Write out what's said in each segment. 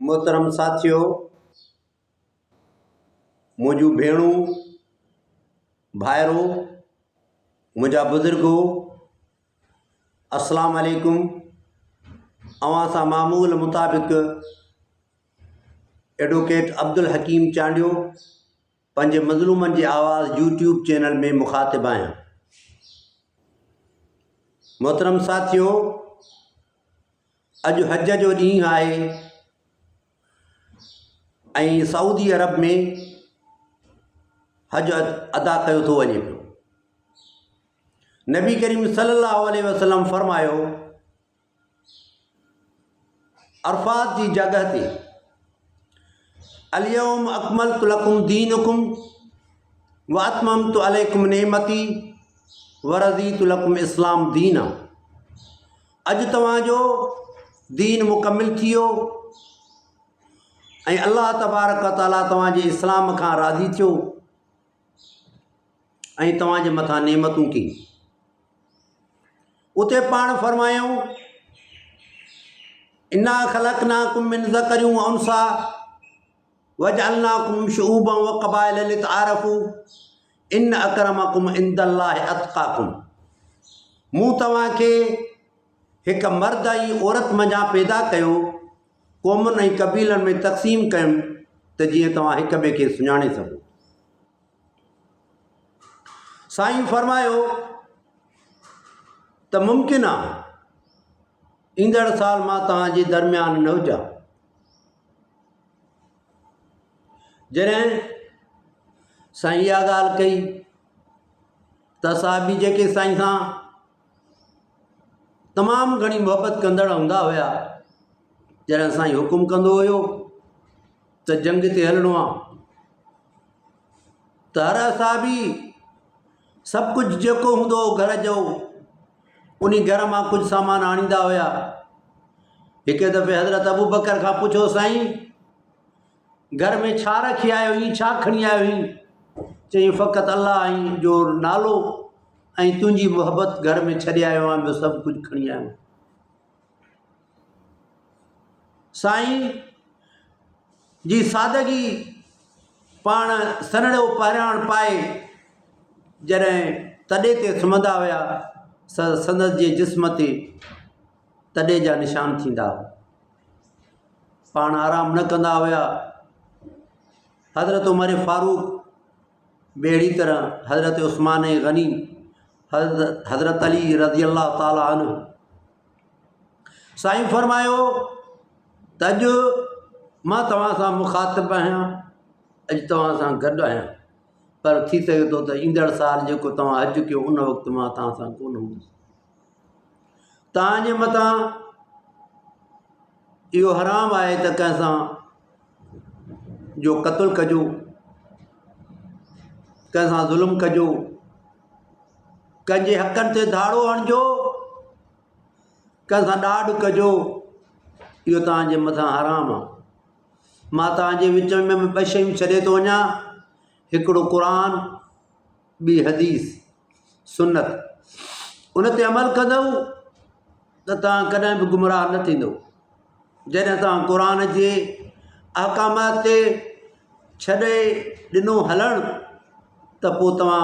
मोहतरम साथियों, मुझू भेणू भाइरों, मुझा बुजुर्गो, अस्सलाम वालेकुम। अवां सां मामूल मुताबिक़ एडवोकेट अब्दुल हकीम चांडियो पंहिंजे मज़लूमनि जी आवाज़ यूट्यूब चैनल में मुखातिब आहियां। मोहतरम साथियों, अॼु हज जो ॾींहुं आहे ऐं सऊदी अरब में हज अदा कयो थो वञे पियो। नबी करीम सल्लल्लाहु अलैहि वसल्लम फरमायो, अरफात जी जगह ते अल-यौम अकमलतु लकुम दीनकुम व अतममतु अलैकुम नेमती व रज़ीतु लकुम इस्लाम दीना। अॼु तव्हांजो दीन मुकमिल थी वियो ऐं अल्लाह तबारक व तआला तव्हांजे इस्लाम खां राज़ी थियो ऐं तव्हांजे मथां नेमतूं कई। उते पाण फरमायूं, इन्ना ख़लक़नाकुम मिन ज़करिन व उन्सा वजअलनाकुम शुऊबन व क़बाइल लितआरफू इन अकरमकुम इंदल्लाहि अतक़ाकुम। मूं तव्हांखे हिकु मर्द ऐं औरत मंझां पैदा कयो, क़ौमुनि ऐं क़बीलनि में तक़सीम कयुमि त जीअं तव्हां हिक ॿिए खे सुञाणे सघो। साईं फरमायो त मुमकिन आहे ईंदड़ साल मां तव्हांजे दरमियान न हुजां। जॾहिं साईं इहा ॻाल्हि कई त सहाबी जेके साईं सां तमामु घणी मुहबत कंदड़ हूंदा हुया, जॾहिं साईं हुकुम कंदो हुयो त जंग ते हलणो आहे त हर सहाबी सभु कुझु जेको हूंदो हो घर जो उन घर मां कुझु सामान आणींदा हुया। हिकु दफ़े हज़रत अबू बकर खां पुछो, साईं घर में छा रखी आयो हुई, छा खणी आयो हुई? चई, फ़क़ति अल्लाह जो नालो ऐं तुंहिंजी मुहबत घर में छॾे आयो आहियां, ॿियो सभु कुझु खणी आयो। साईं जी सादगी पाण सनड़ो पहिराण पाए जॾहिं तॾे ते सुम्हंदा हुया, संदसि जे जिस्म ते तॾे जा निशान थींदा। पाण आराम न कंदा हुया। हज़रत उमर फारूक बेड़ी तरह हज़रत उस्मान गनी, हज़रत अली रज़ी अल्लाह ताला अन्हु। साईं फरमायो त अॼु मां तव्हां सां मुखातिब आहियां, अॼु तव्हां सां गॾु आहियां, पर थी सघे थो त ईंदड़ साल जेको तव्हां हज कयो उन वक़्तु मां तव्हां सां कोन हूंदुसि। तव्हांजे मथां इहो हराम आहे त कंहिंसां जो क़त्ल कजो, कंहिंसां ज़ुल्म कजो, कंहिंजे हक़नि ते धाड़ो हणिजो, कंहिंसां ॾाढ कजो। इहो तव्हांजे मथां हराम आहे। मां तव्हांजे विच में ॿ शयूं छॾे थो वञा, हिकिड़ो क़ुरान, ॿी हदीस सुन्नत। उन ते अमल कंदव त तव्हां कॾहिं बि गुमराह न थींदो। जॾहिं तव्हां क़ुरान जे अहकामात ते छॾे ॾिनो हलणु त पोइ तव्हां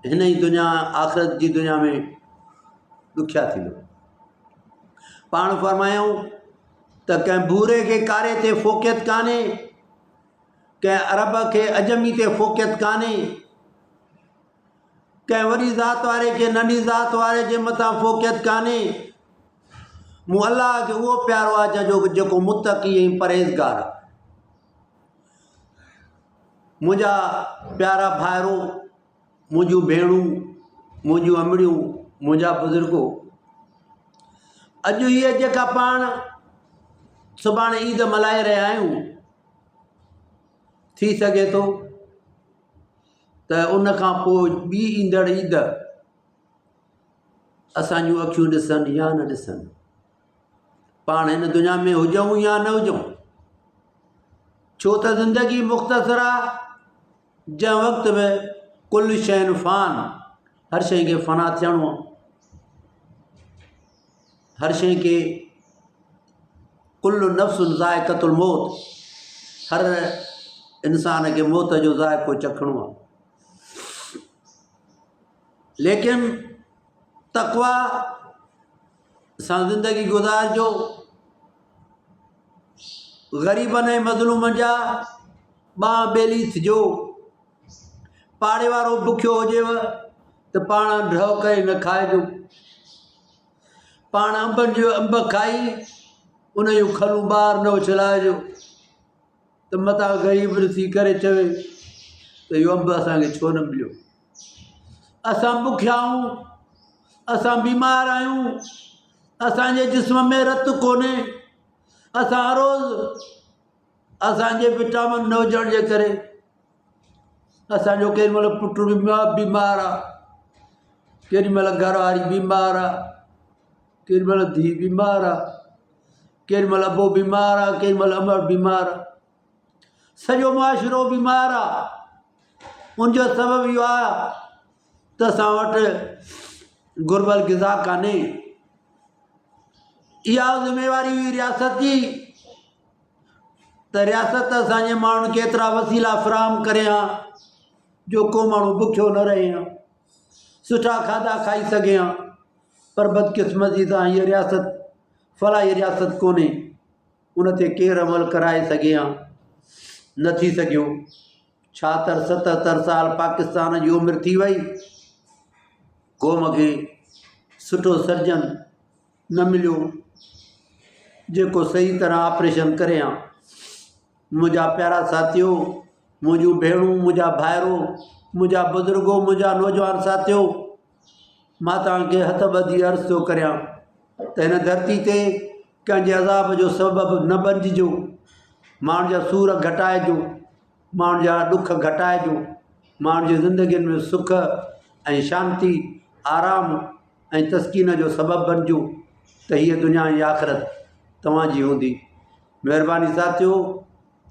हिन ई दुनिया आख़िरत जी दुनिया में ॾुखिया थींदो। पाण फरमायूं त कंहिं भूरे खे कारे ते फ़ोक़ियत कान्हे, कंहिं अरब खे अजमी ते फ़ोक़ियत कान्हे, कंहिं वॾी ज़ात वारे खे नंढी ज़ात वारे जे मथां फ़ोक़ियत कान्हे। मूं अलाह खे उहो प्यारो आहे जेको मुतक़ी ऐं परहेज़गार आहे। मुंहिंजा प्यारा भाइरो, मुंहिंजूं भेणूं, मुंहिंजूं अमड़ियूं, मुंहिंजा बुज़ुर्गो, अॼु इहे जेका पाण सुभाणे ईद मल्हाए रहिया आहियूं, थी सघे थो त उन खां पोइ ॿी ईंदड़ ईद असांजूं अखियूं ॾिसनि या न ॾिसनि, पाण हिन दुनिया में हुजूं या न हुजूं। छो त ज़िंदगी मुख़्तसर आहे, जंहिं वक़्तु बि कुल शइ फ़ान, हर शइ खे फ़ना थियणो आहे, हर शइ खे कुल्लु नफ़्सुन ज़ाइक़तुल मौत, हर इंसान खे मौत जो ज़ाइक़ो चखणो आहे। लेकिन तक़वा सां ज़िंदगी गुज़ारिजो। ग़रीबनि ऐं मज़लूमनि जा ॿांह ॿेली थिजो। पाड़े वारो बुखियो हुजेव त पाण ड्रव करे न खाइजो। पाण अंब खाई उन जूं खलूं ॿाहिरि न उछलाइजो त मथां ग़रीब ॾिसी करे चवे त इहो अंब असांखे छो न मिलियो। असां बुखिया आहियूं, असां बीमार आहियूं, असांजे जिस्म में रतु कोन्हे, असां रोज़ु असांजे विटामिन न हुजण जे करे असांजो केॾी महिल पुटु बीमार आहे, केॾी महिल घरवारी बीमार आहे, केॾी महिल धीउ बीमार आहे, केॾी महिल अबो बीमार आहे, केॾी महिल अमर बीमार आहे, सॼो मुआशिरो बीमार आहे। उनजो सबबु इहो आहे त असां वटि घुर्बल ग़िज़ा कान्हे। इहा ज़िमेवारी हुई रियासत जी त रियासत असांजे माण्हुनि खे एतिरा वसीला फ़राहम करे हा जो को माण्हू बुखियो न रहे हा, सुठा खाधा खाई सघे हा। पर बदकिस्मती सां हीअ रियासत फलाही रियासत कोन्हे, उन ते केरु अमल कराए सघे हा, न थी सघियो। 76-77 साल पाकिस्तान जी उमिरि थी वई, क़ौम खे सुठो सर्जन न मिलियो जेको सही तरह ऑपरेशन करे हा। मुंहिंजा प्यारा साथियो, मुंहिंजूं भेणूं, मुंहिंजा भाइरो, मुंहिंजा बुज़ुर्गो, मुंहिंजा नौजवान साथियो, मां तव्हांखे हथ ॿधी अर्ज़ु थो करियां त हिन धरती ते कंहिंजे अज़ाब जो सबबु न बणिजिजो। माण्हुनि जा सूर घटाइजो, माण्हुनि जा ॾुख घटाइजो, माण्हुनि जी ज़िंदगियुनि में सुख ऐं शांती, आराम ऐं तस्कीन जो सबबु बणिजो त हीअ दुनिया जी आख़िरत तव्हांजी हूंदी। महिरबानी साथियो,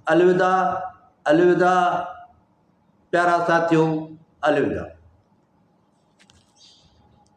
अलविदा, अलविदा, प्यारा साथियो, अलविदा।